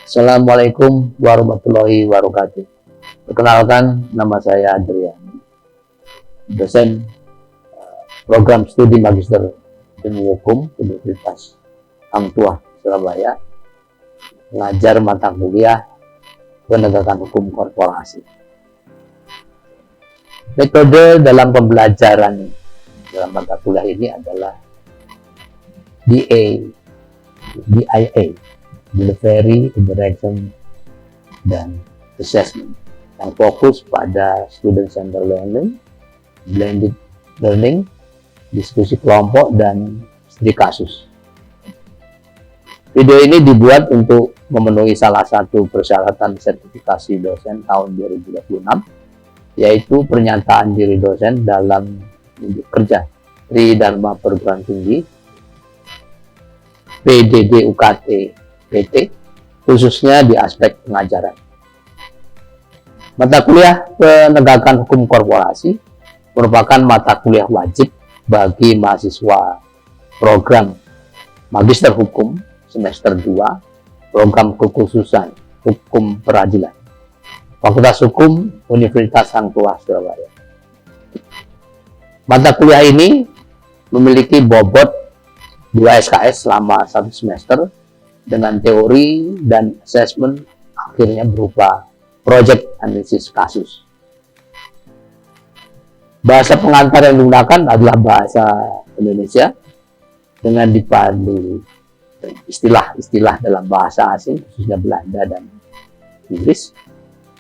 Assalamualaikum warahmatullahi wabarakatuh. Perkenalkan, nama saya Adrian, dosen program studi Magister Ilmu Hukum Universitas Hang Tuah, Surabaya, mengajar mata kuliah penegakan hukum korporasi. Metode dalam pembelajaran dalam mata kuliah ini adalah DIA, Delivery, Interaction, dan Assessment, yang fokus pada student centered learning, blended learning, diskusi kelompok, dan studi kasus. Video ini dibuat untuk memenuhi salah satu persyaratan sertifikasi dosen tahun 2026, yaitu pernyataan diri dosen dalam unjuk kerja Tridharma Perguruan Tinggi PDD UKT PT, khususnya di aspek pengajaran. Mata kuliah penegakan hukum korporasi merupakan mata kuliah wajib bagi mahasiswa program Magister Hukum semester 2, program kekhususan Hukum Peradilan, Fakultas Hukum Universitas Hang Tuah, Surabaya. Mata kuliah ini memiliki bobot 2 SKS selama 1 semester, dengan teori dan asesmen akhirnya berupa project analisis kasus. Bahasa pengantar yang digunakan adalah bahasa Indonesia dengan dipandu istilah-istilah dalam bahasa asing, khususnya Belanda dan Inggris,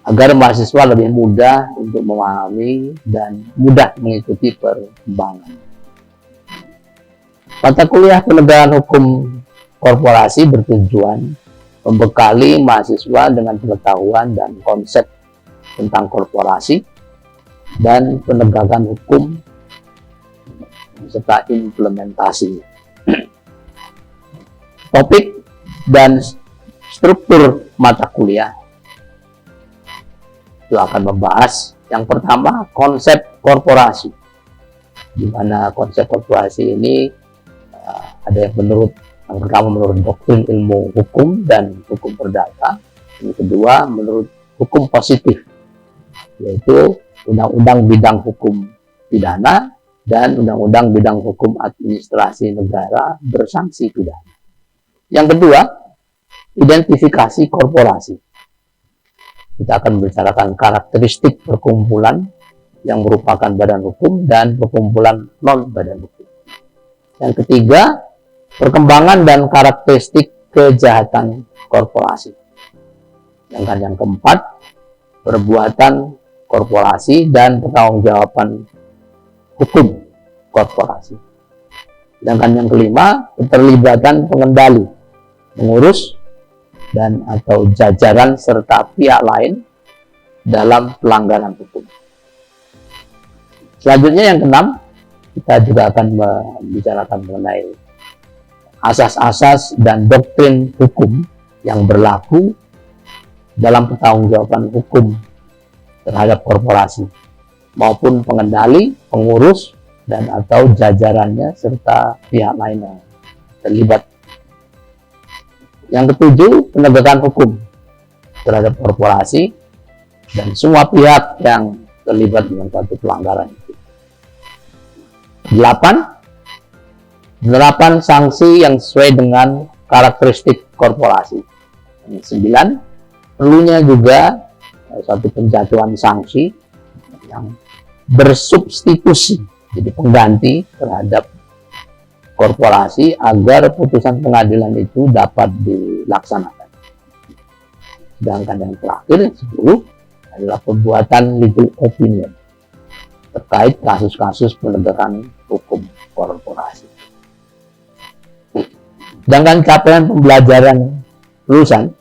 agar mahasiswa lebih mudah untuk memahami dan mudah mengikuti perkembangan. Mata kuliah penegakan hukum korporasi bertujuan membekali mahasiswa dengan pengetahuan dan konsep tentang korporasi dan penegakan hukum serta implementasi. Topik dan struktur mata kuliah itu akan membahas yang pertama, konsep korporasi, di mana konsep korporasi ini ada yang yang pertama menurut doktrin ilmu hukum dan hukum perdata, yang kedua menurut hukum positif, yaitu undang-undang bidang hukum pidana dan undang-undang bidang hukum administrasi negara bersanksi pidana. Yang kedua, identifikasi korporasi. Kita akan membicarakan karakteristik perkumpulan yang merupakan badan hukum dan perkumpulan non badan hukum. Yang ketiga, perkembangan dan karakteristik kejahatan korporasi. Sedangkan yang keempat, perbuatan korporasi dan pertanggungjawaban hukum korporasi. Sedangkan yang kelima, keterlibatan pengendali, pengurus, dan atau jajaran serta pihak lain dalam pelanggaran hukum. Selanjutnya yang keenam, kita juga akan membicarakan mengenai asas-asas dan doktrin hukum yang berlaku dalam pertanggungjawaban hukum terhadap korporasi maupun pengendali, pengurus, dan atau jajarannya serta pihak lain yang terlibat. Yang ketujuh, penegakan hukum terhadap korporasi dan semua pihak yang terlibat dengan suatu pelanggaran. 8. Penerapan sanksi yang sesuai dengan karakteristik korporasi. 9. Perlunya juga suatu penjatuhan sanksi yang bersubstitusi, jadi pengganti terhadap korporasi agar putusan pengadilan itu dapat dilaksanakan. Sedangkan yang terakhir, 10, adalah pembuatan legal opinion terkait kasus-kasus penegakan hukum korporasi. Sedangkan capaian pembelajaran lulusan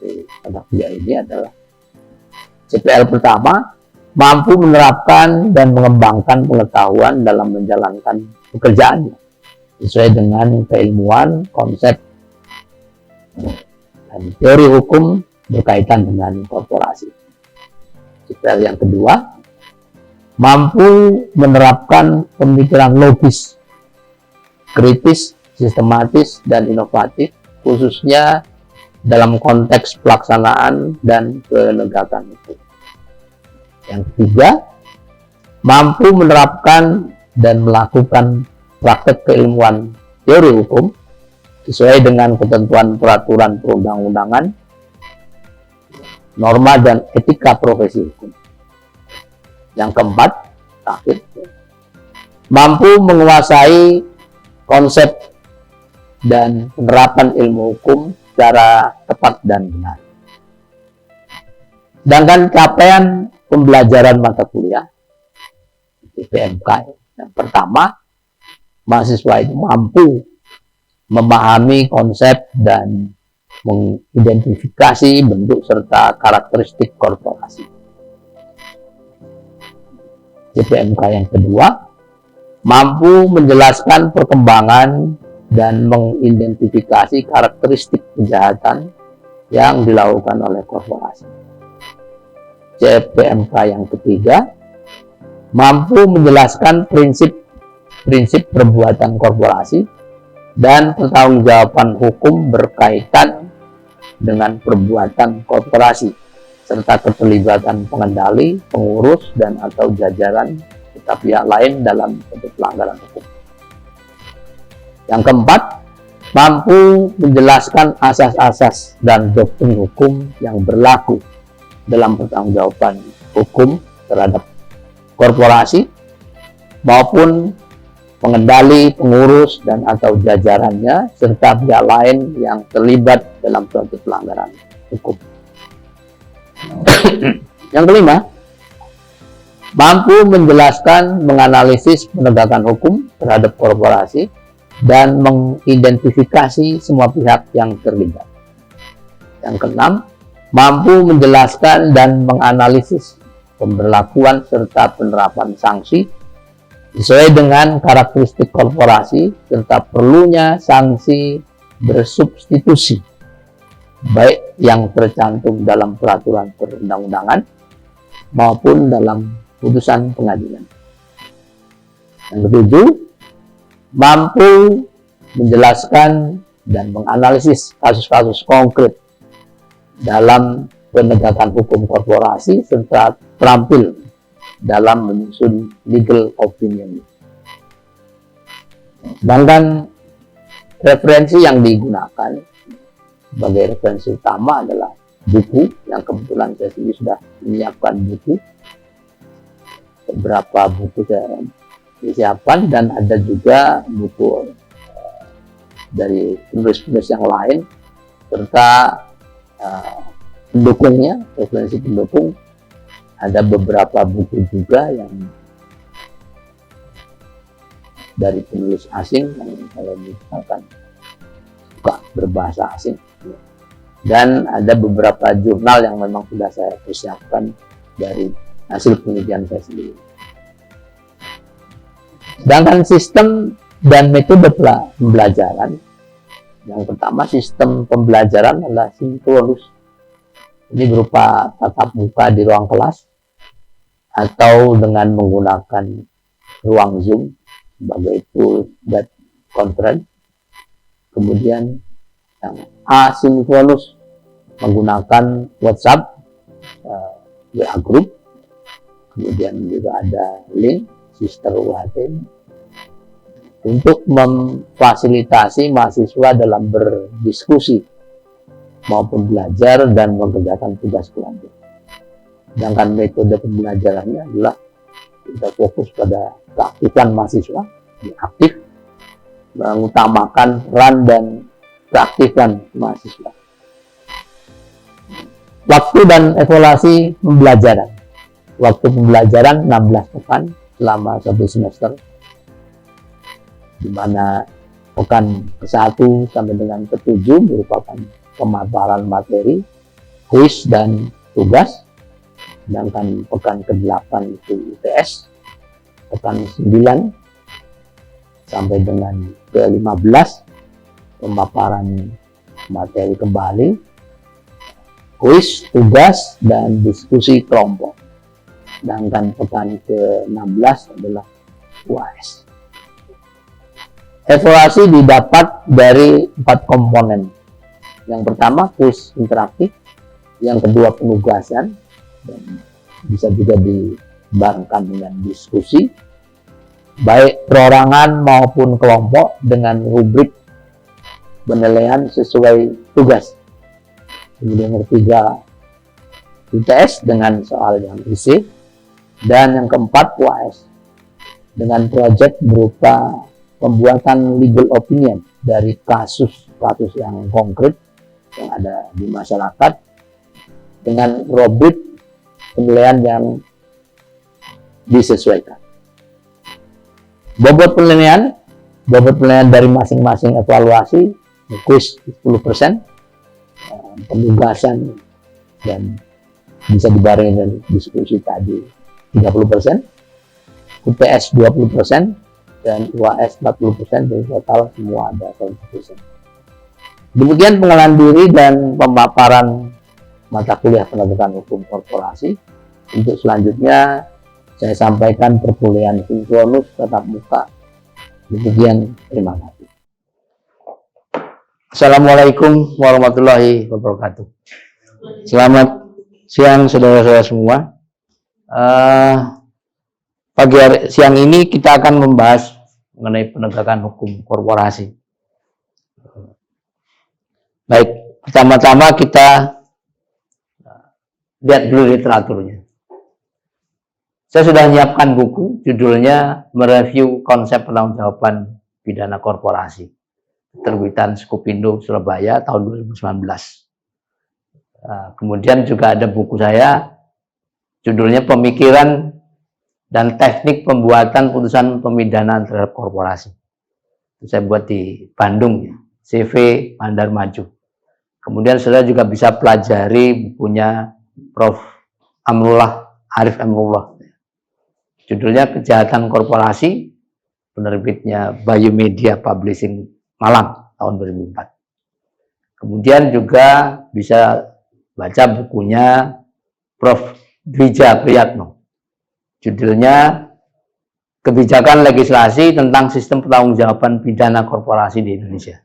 di mata kuliah ini adalah CPL pertama, mampu menerapkan dan mengembangkan pengetahuan dalam menjalankan pekerjaannya sesuai dengan keilmuan, konsep, dan teori hukum berkaitan dengan korporasi. CPL yang kedua, mampu menerapkan pemikiran logis, kritis, sistematis, dan inovatif, khususnya dalam konteks pelaksanaan dan penegakan hukum. Yang ketiga, mampu menerapkan dan melakukan praktek keilmuan teori hukum sesuai dengan ketentuan peraturan perundang-undangan, norma dan etika profesi hukum. Yang keempat, terakhir, mampu menguasai konsep dan penerapan ilmu hukum secara tepat dan benar. Sedangkan capaian pembelajaran mata kuliah di PMK yang pertama, mahasiswa itu mampu memahami konsep dan mengidentifikasi bentuk serta karakteristik korporasi. PMK yang kedua, mampu menjelaskan perkembangan dan mengidentifikasi karakteristik kejahatan yang dilakukan oleh korporasi. CPMK yang ketiga, mampu menjelaskan prinsip perbuatan korporasi dan pertanggungjawaban hukum berkaitan dengan perbuatan korporasi, serta keterlibatan pengendali, pengurus, dan atau jajaran serta pihak lain dalam bentuk pelanggaran hukum. Yang keempat, mampu menjelaskan asas-asas dan doktrin hukum yang berlaku dalam pertanggungjawaban hukum terhadap korporasi maupun pengendali, pengurus, dan atau jajarannya serta pihak lain yang terlibat dalam suatu pelanggaran hukum. Yang kelima, mampu menjelaskan, menganalisis penegakan hukum terhadap korporasi dan mengidentifikasi semua pihak yang terlibat. Yang keenam, mampu menjelaskan dan menganalisis pemberlakuan serta penerapan sanksi sesuai dengan karakteristik korporasi serta perlunya sanksi bersubstitusi, baik yang tercantum dalam peraturan perundang-undangan maupun dalam putusan pengadilan. Yang ketujuh, mampu menjelaskan dan menganalisis kasus-kasus konkret dalam penegakan hukum korporasi serta terampil dalam menyusun legal opinion. Sedangkan referensi yang digunakan sebagai referensi utama adalah buku, yang kebetulan saya sendiri sudah menyiapkan buku, beberapa buku saya disiapkan, dan ada juga buku dari penulis-penulis yang lain serta pendukungnya, referensi pendukung. Ada beberapa buku juga yang dari penulis asing yang kalau misalkan suka berbahasa asing, dan ada beberapa jurnal yang memang sudah saya persiapkan dari hasil penelitian saya sendiri. Sedangkan sistem dan metode pembelajaran, yang pertama sistem pembelajaran adalah sinkronus. Ini berupa tatap muka di ruang kelas atau dengan menggunakan ruang Zoom sebagai tool web conference. Kemudian yang asinkronus menggunakan WhatsApp, WA group. Kemudian juga ada link Sister UHT untuk memfasilitasi mahasiswa dalam berdiskusi maupun belajar dan mengerjakan tugas kelompok. Sedangkan metode pembelajarannya adalah kita fokus pada keaktifan mahasiswa, aktif, mengutamakan peran dan keaktifan mahasiswa. Waktu dan evaluasi pembelajaran. Waktu pembelajaran 16 pekan selama 1 semester, di mana pekan ke-1 sampai dengan ke-7 merupakan pemaparan materi, kuis dan tugas. Sedangkan pekan ke-8 itu UTS, pekan 9 sampai dengan ke-15 pemaparan materi kembali, kuis, tugas, dan diskusi kelompok. Sedangkan pekan ke-16 adalah UAS. Evaluasi didapat dari 4 komponen, Yang pertama kuis interaktif, yang kedua penugasan, dan bisa juga dibarengkan dengan diskusi, baik perorangan maupun kelompok dengan rubrik penilaian sesuai tugas. Kemudian yang ketiga UTS dengan soal yang isi, dan yang keempat UAS dengan proyek berupa pembuatan legal opinion dari kasus-kasus yang konkret yang ada di masyarakat dengan rubrik penilaian yang disesuaikan. Bobot penilaian dari masing-masing evaluasi, kuis 10%, penugasan dan bisa dibarengi dengan diskusi tadi 30%, UTS 20%, dan UAS 40%, dari total semua ada 100%. Demikian pengenalan diri dan pemaparan mata kuliah penegakan hukum korporasi. Untuk selanjutnya saya sampaikan perkuliahan sinkronus tatap muka. Demikian, terima kasih. Assalamualaikum warahmatullahi wabarakatuh. Selamat siang saudara-saudara semua. Siang ini kita akan membahas mengenai penegakan hukum korporasi. Baik, pertama-tama kita lihat dulu literaturnya. Saya sudah menyiapkan buku, judulnya Mereview Konsep Pertanggungjawaban Pidana Korporasi, terbitan Skupindo Surabaya tahun 2019. Kemudian juga ada buku saya, judulnya Pemikiran dan Teknik Pembuatan Putusan Pemidanaan Terhadap Korporasi. Itu saya buat di Bandung, ya. CV Bandar Maju. Kemudian saudara juga bisa pelajari bukunya Prof. Arif Amrullah. Judulnya Kejahatan Korporasi, penerbitnya Bayu Media Publishing Malang tahun 2004. Kemudian juga bisa baca bukunya Prof. Dwija Priyatno. Judulnya Kebijakan Legislasi tentang Sistem Pertanggungjawaban Pidana Korporasi di Indonesia.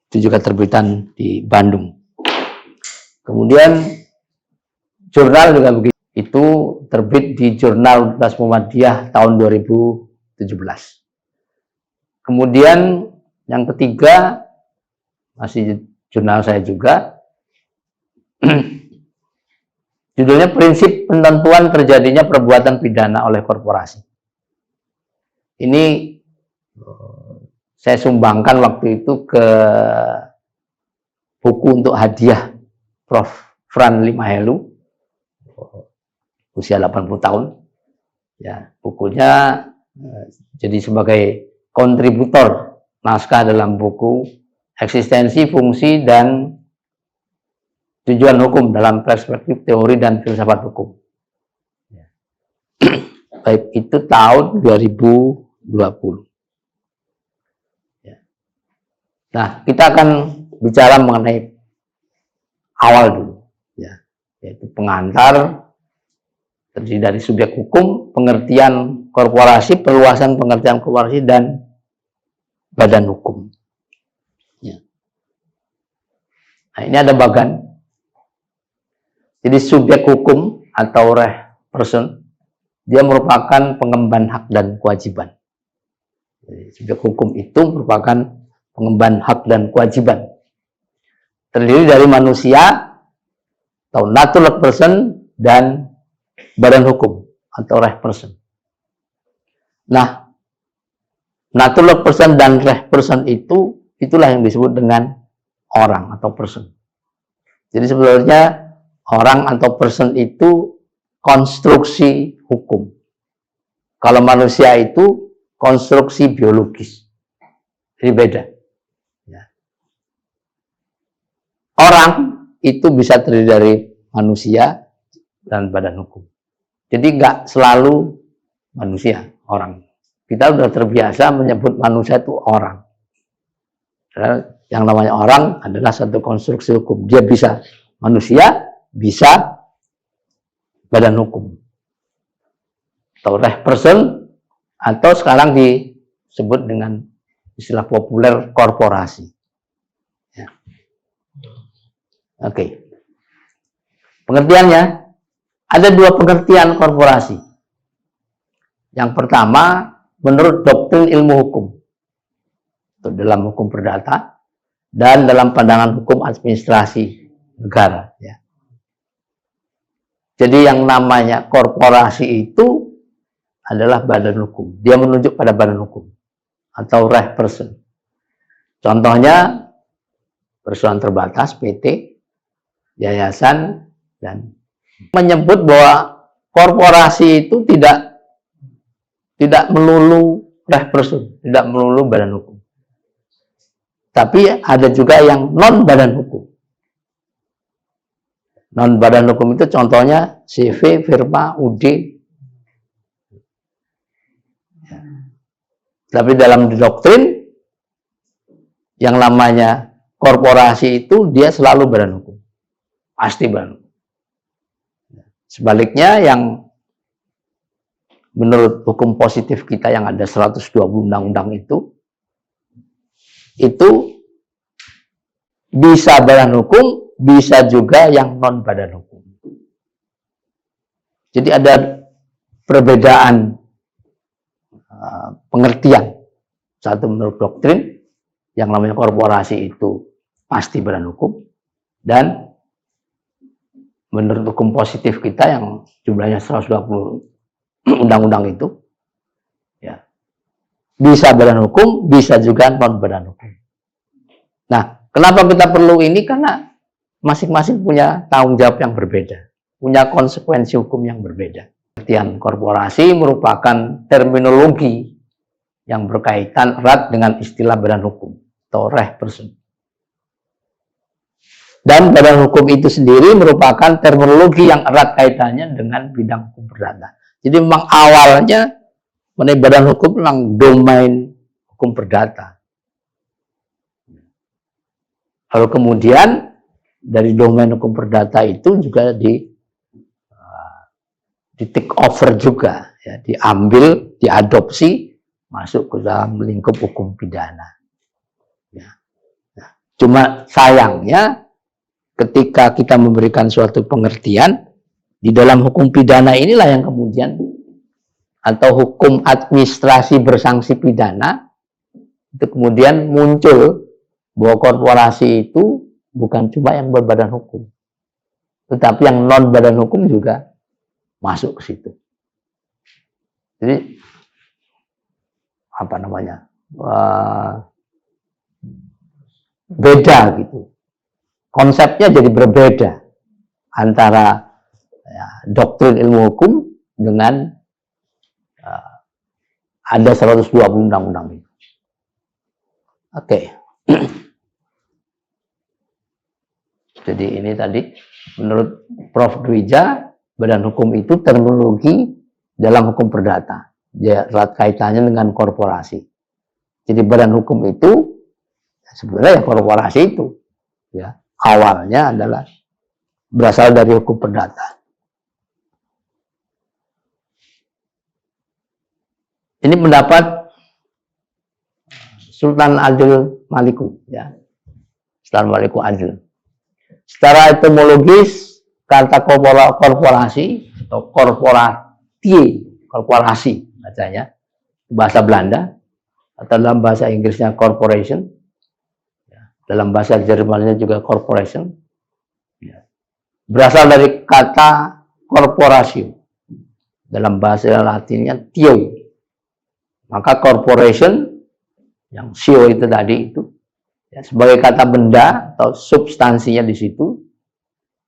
Itu juga terbitan di Bandung. Kemudian jurnal juga begitu. Itu terbit di Jurnal Universitas Muhammadiyah tahun 2017. Kemudian yang ketiga, masih jurnal saya juga, judulnya Prinsip Penentuan Terjadinya Perbuatan Pidana oleh Korporasi. Ini saya sumbangkan waktu itu ke buku untuk hadiah Prof. Fran Limahelu, usia 80 tahun. Ya, bukunya jadi sebagai kontributor naskah dalam buku Eksistensi, Fungsi, dan Tujuan Hukum dalam Perspektif Teori dan Filsafat Hukum. Ya. Baik, itu tahun 2020. Ya. Nah, kita akan bicara mengenai awal dulu, ya, yaitu pengantar, terdiri dari subjek hukum, pengertian korporasi, perluasan pengertian korporasi, dan badan hukum. Ya. Nah, ini ada bagan. Jadi subjek hukum atau reh person, dia merupakan pengemban hak dan kewajiban. Jadi, subjek hukum itu merupakan pengemban hak dan kewajiban. Terdiri dari manusia atau natural person dan badan hukum atau reh person. Nah, natural person dan reh person itulah yang disebut dengan orang atau person. Jadi sebenarnya orang atau person itu konstruksi hukum. Kalau manusia itu konstruksi biologis. Jadi beda. Ya. Orang itu bisa terdiri dari manusia dan badan hukum. Jadi nggak selalu manusia, orang. Kita sudah terbiasa menyebut manusia itu orang. Karena yang namanya orang adalah satu konstruksi hukum. Dia bisa manusia, bisa badan hukum. Atau reh person, atau sekarang disebut dengan istilah populer korporasi. Ya. Oke. Pengertiannya, ada dua pengertian korporasi. Yang pertama, menurut doktrin ilmu hukum, itu dalam hukum perdata dan dalam pandangan hukum administrasi negara. Ya. Jadi yang namanya korporasi itu adalah badan hukum. Dia menunjuk pada badan hukum atau reh person. Contohnya perusahaan terbatas, PT, yayasan, dan menyebut bahwa korporasi itu tidak melulu reh person, tidak melulu badan hukum. Tapi ada juga yang non badan hukum. Non badan hukum itu contohnya CV, firma, UD. Tapi dalam doktrin yang namanya korporasi itu dia selalu badan hukum. Pasti badan hukum. Sebaliknya yang menurut hukum positif kita yang ada 120 undang-undang itu bisa badan hukum, bisa juga yang non badan hukum. Jadi ada perbedaan pengertian. Satu menurut doktrin, yang namanya korporasi itu pasti badan hukum, dan menurut hukum positif kita yang jumlahnya 120 undang-undang itu, ya, bisa badan hukum, bisa juga non badan hukum. Nah, kenapa kita perlu ini? Karena masing-masing punya tanggung jawab yang berbeda, punya konsekuensi hukum yang berbeda. Pengertian korporasi merupakan terminologi yang berkaitan erat dengan istilah badan hukum atau reh person. Dan badan hukum itu sendiri merupakan terminologi yang erat kaitannya dengan bidang hukum perdata. Jadi memang awalnya mengenai badan hukum memang domain hukum perdata. Lalu kemudian dari domain hukum perdata itu juga di take over juga, ya, diambil, diadopsi masuk ke dalam lingkup hukum pidana. Ya. Nah, cuma sayangnya ketika kita memberikan suatu pengertian di dalam hukum pidana inilah yang kemudian, atau hukum administrasi bersanksi pidana, itu kemudian muncul bahwa korporasi itu bukan cuma yang berbadan hukum, tetapi yang non badan hukum juga masuk ke situ. Jadi apa namanya, beda gitu, konsepnya jadi berbeda antara ya, doktrin ilmu hukum dengan ada 120 undang-undang itu. Oke. Jadi ini tadi menurut Prof. Dwija, badan hukum itu terminologi dalam hukum perdata. Dia erat kaitannya dengan korporasi. Jadi badan hukum itu sebenarnya korporasi itu, ya, awalnya adalah berasal dari hukum perdata. Ini pendapat Sultan Adil Maliku, ya, Sultan Maliku Adil. Secara etimologis kata korporasi atau korporasi bacanya bahasa Belanda, atau dalam bahasa Inggrisnya corporation, dalam bahasa Jermannya juga corporation, berasal dari kata corporatio, dalam bahasa Latinnya tio. Maka corporation yang sio itu tadi itu, ya, sebagai kata benda atau substansinya di situ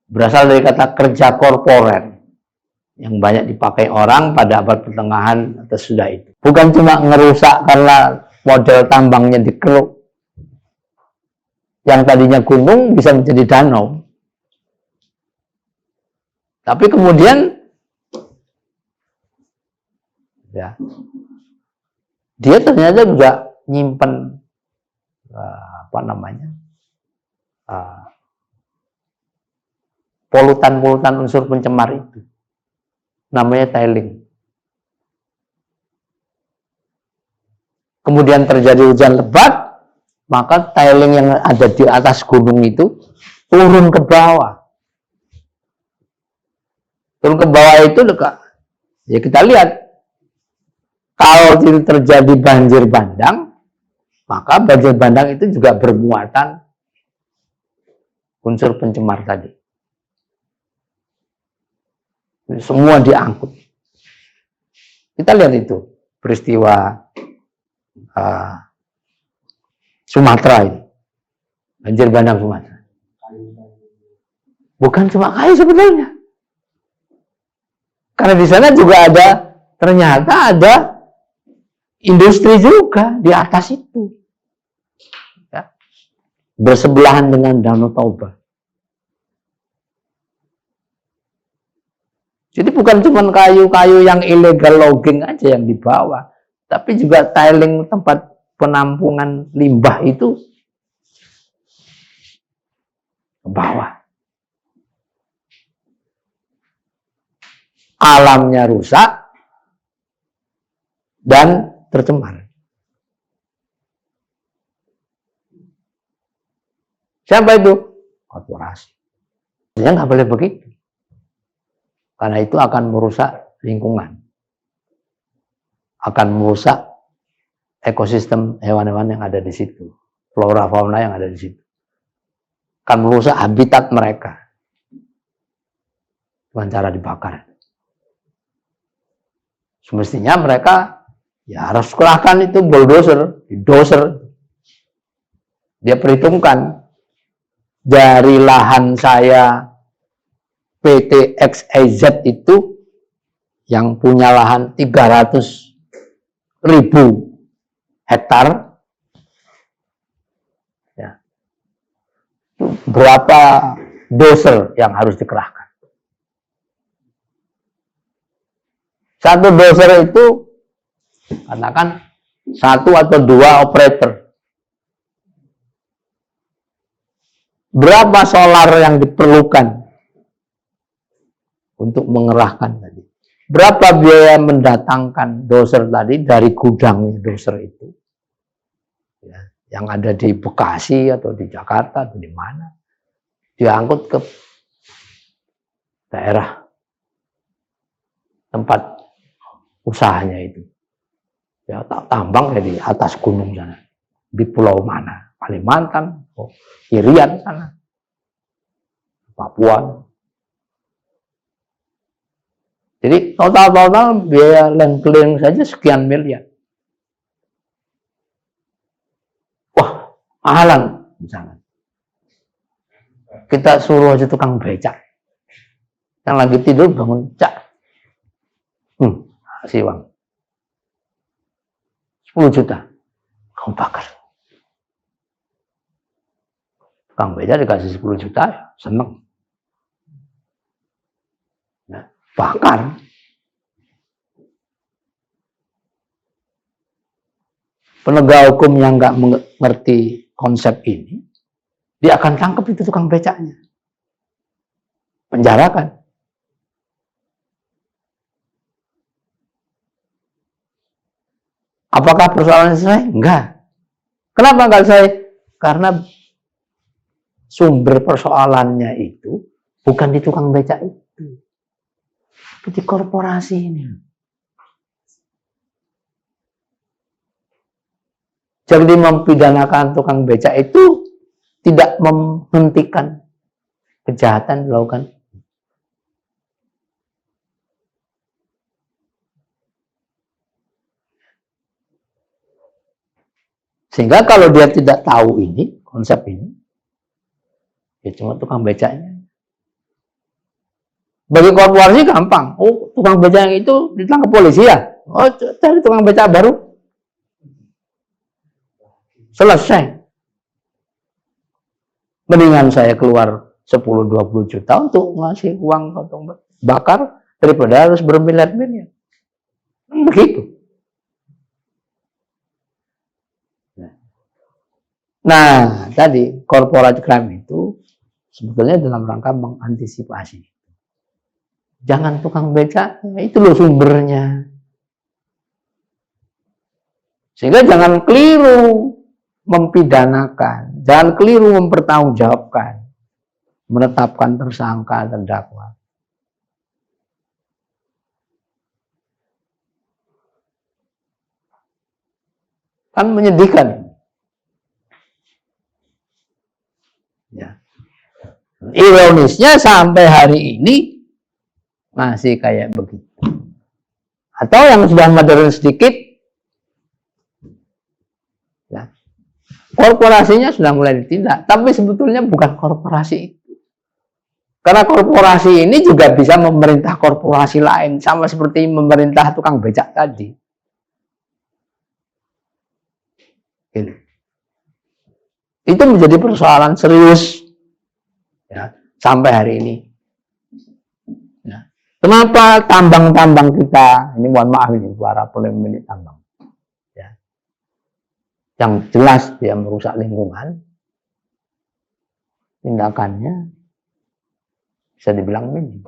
berasal dari kata kerja korporer yang banyak dipakai orang pada abad pertengahan atau sudah itu. Bukan cuma ngerusak karena model tambangnya dikeruk, yang tadinya gunung bisa menjadi danau. Tapi kemudian ya, dia ternyata juga nyimpen polutan-polutan unsur pencemar itu, namanya tailing. Kemudian terjadi hujan lebat, maka tiling yang ada di atas gunung itu turun ke bawah. Turun ke bawah itu ya kita lihat, kalau terjadi banjir bandang, maka banjir bandang itu juga bermuatan unsur pencemar tadi. Semua diangkut. Kita lihat itu peristiwa Sumatera ini, banjir bandang Sumatera. Bukan cuma kayu sebenarnya, karena di sana juga ternyata ada industri juga di atas itu, ya, bersebelahan dengan Danau Toba. Jadi bukan cuma kayu-kayu yang illegal logging aja yang dibawa, tapi juga tiling tempat penampungan limbah itu ke bawah. Alamnya rusak dan tercemar. Siapa itu? Korporasi. Ya nggak boleh begitu. Karena itu akan merusak lingkungan. Akan merusak ekosistem hewan-hewan yang ada di situ. Flora fauna yang ada di situ. Akan merusak habitat mereka. Dengan cara dibakar. Semestinya mereka ya harus kerahkan itu dozer. Dia perhitungkan dari lahan saya PT XYZ itu yang punya lahan 300.000 hektar, ya, berapa dozer yang harus dikerahkan? Satu dozer itu katakan 1 atau 2 operator. Berapa solar yang diperlukan untuk mengerahkan tadi? Berapa biaya mendatangkan dozer tadi dari gudangnya dozer itu? Ya, yang ada di Bekasi atau di Jakarta atau di mana? Diangkut ke daerah tempat usahanya itu. Ya, tambang ya di atas gunung sana. Di pulau mana? Kalimantan, Irian sana. Papua. Jadi total biaya land clearing saja sekian miliar. Wah, mahalan misalnya. Kita suruh aja tukang becak. Yang lagi tidur bangun cak. Kasih uang. 10 juta. Kamu bakar. Tukang becak dikasih 10 juta, ya, seneng. Bakar. Penegak hukum yang nggak mengerti konsep ini, dia akan tangkap itu tukang becaknya, penjarakan. Apakah persoalannya selesai? Enggak. Kenapa enggak selesai? Karena sumber persoalannya itu bukan di tukang becak itu. Di korporasi ini. Jadi mempidanakan tukang becak itu tidak menghentikan kejahatan dilakukan. Sehingga kalau dia tidak tahu ini, konsep ini, ya cuma tukang becaknya. Bagi korporasi gampang. Oh, tukang becak yang itu ditangkap polisi ya? Oh, cari tukang becak baru. Selesai. Mendingan saya keluar 10-20 juta untuk ngasih uang potong bakar daripada harus bermiliar-miliar. Begitu. Nah, tadi corporate crime itu sebetulnya dalam rangka mengantisipasi. Jangan tukang becak, itu loh sumbernya. Sehingga jangan keliru mempidanakan, jangan keliru mempertanggungjawabkan, menetapkan tersangka terdakwa. Kan menyedihkan. Ya. Ironisnya sampai hari ini masih kayak begitu. Atau yang sudah modern sedikit, ya, korporasinya sudah mulai ditindak, tapi sebetulnya bukan korporasi itu. Karena korporasi ini juga bisa memerintah korporasi lain, sama seperti memerintah tukang becak tadi. Ini. Itu menjadi persoalan serius, ya, sampai hari ini. Ya. Kenapa tambang-tambang kita, ini mohon maaf ini para pemilik tambang, ya, yang jelas dia merusak lingkungan, tindakannya bisa dibilang minim.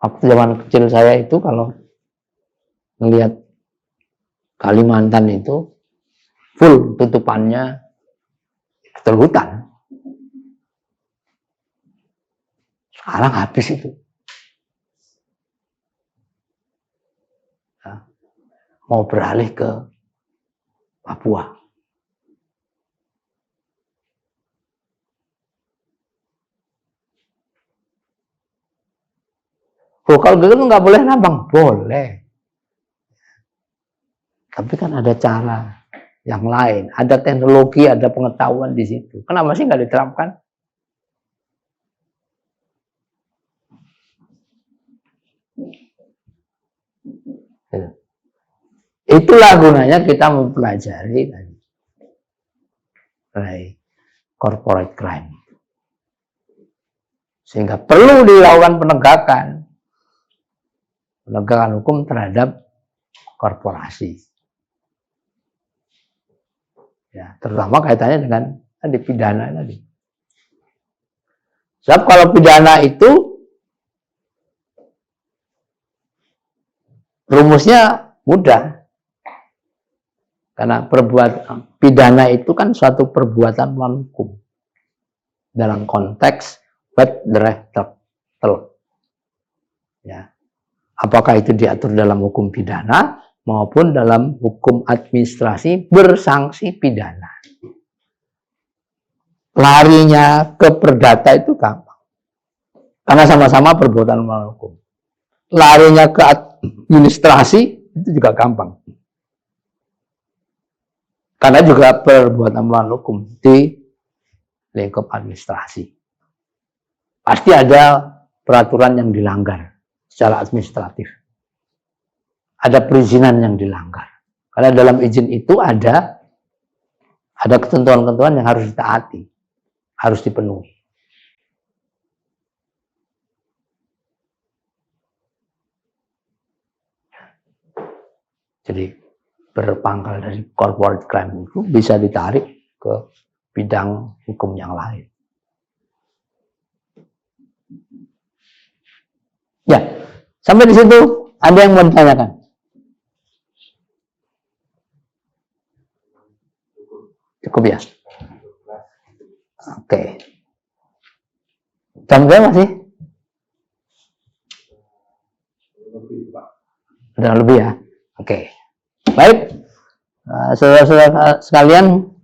Waktu zaman kecil saya itu kalau melihat Kalimantan itu full tutupannya betul hutan. Sekarang habis itu. Nah, mau beralih ke Papua. Kalau gitu nggak boleh nambang, boleh. Tapi kan ada cara yang lain, ada teknologi, ada pengetahuan di situ. Kenapa sih nggak diterapkan? Itulah gunanya kita mempelajari corporate crime. Sehingga perlu dilakukan penegakan hukum terhadap korporasi. Ya, terutama kaitannya dengan tadi pidana tadi. Sebab kalau pidana itu rumusnya mudah. Karena pidana itu kan suatu perbuatan melawan hukum. Dalam konteks wet director. Ya. Apakah itu diatur dalam hukum pidana maupun dalam hukum administrasi bersanksi pidana. Larinya ke perdata itu gampang. Karena sama-sama perbuatan melawan hukum. Larinya ke administrasi itu juga gampang. Karena juga perbuatan melawan hukum di lingkup administrasi. Pasti ada peraturan yang dilanggar secara administratif. Ada perizinan yang dilanggar. Karena dalam izin itu ada ketentuan-ketentuan yang harus ditaati, harus dipenuhi. Jadi berpangkal dari corporate crime itu bisa ditarik ke bidang hukum yang lain. Ya, sampai di situ ada yang mau ditanyakan? Cukup ya? Oke. Jam berapa masih? Udah lebih ya? Oke. Baik. Saudara-saudara sekalian,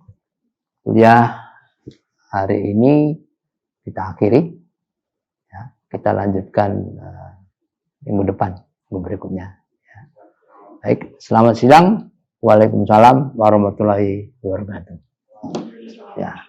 kuliah hari ini kita akhiri. Ya, kita lanjutkan minggu depan, minggu berikutnya. Ya. Baik, selamat siang. Waalaikumsalam warahmatullahi wabarakatuh. Ya.